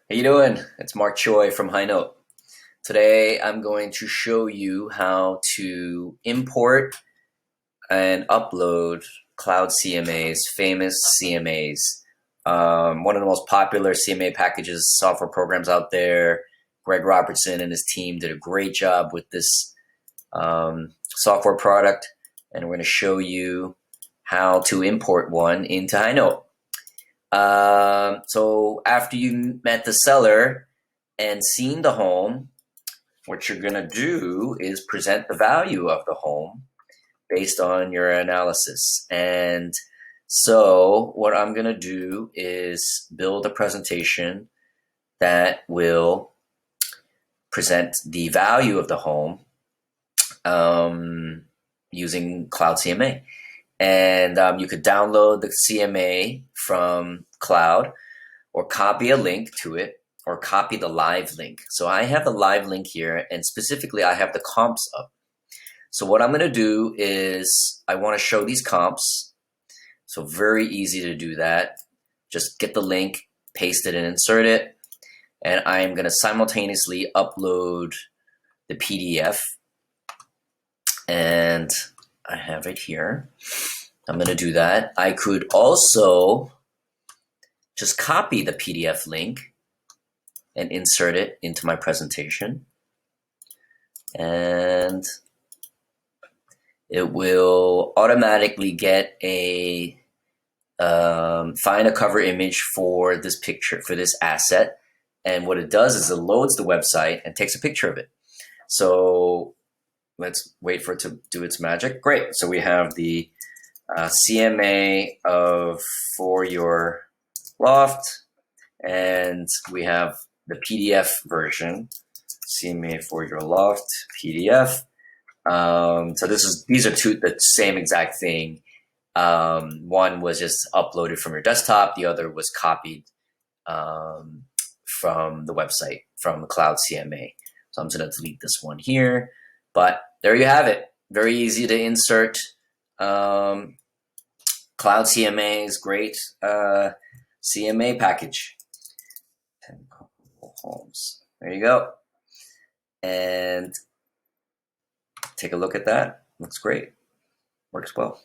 How you doing? It's Mark Choi from HighNote. Today I'm going to show you how to import and upload Cloud CMAs, famous CMAs. One of the most popular CMA packages, software programs out there. Greg Robertson and his team did a great job with this software product, and we're going to show you how to import one into HighNote. So after you met the seller and seen the home, what you're gonna do is present the value of the home based on your analysis. And so what I'm gonna do is build a presentation that will present the value of the home using Cloud CMA. And you could download the CMA from Cloud or copy a link to it or copy the live link. So I have the live link here, and specifically I have the comps up. So what I'm going to do is I want to show these comps. So very easy to do that. Just get the link, paste it and insert it. And I am going to simultaneously upload the PDF. And I have it here. I'm going to do that. I could also just copy the PDF link and insert it into my presentation. And it will automatically get a find a cover image for this picture, for this asset. And what it does is it loads the website and takes a picture of it. So let's wait for it to do its magic. Great. So we have the CMA for your loft, and we have the PDF version, CMA for your loft PDF. So these are the same exact thing. One was just uploaded from your desktop. The other was copied from the website, from the Cloud CMA. So I'm just going to delete this one here. But there you have it. Very easy to insert. Cloud CMA is great. CMA package. 10 homes. There you go. And take a look at that. Looks great. Works well.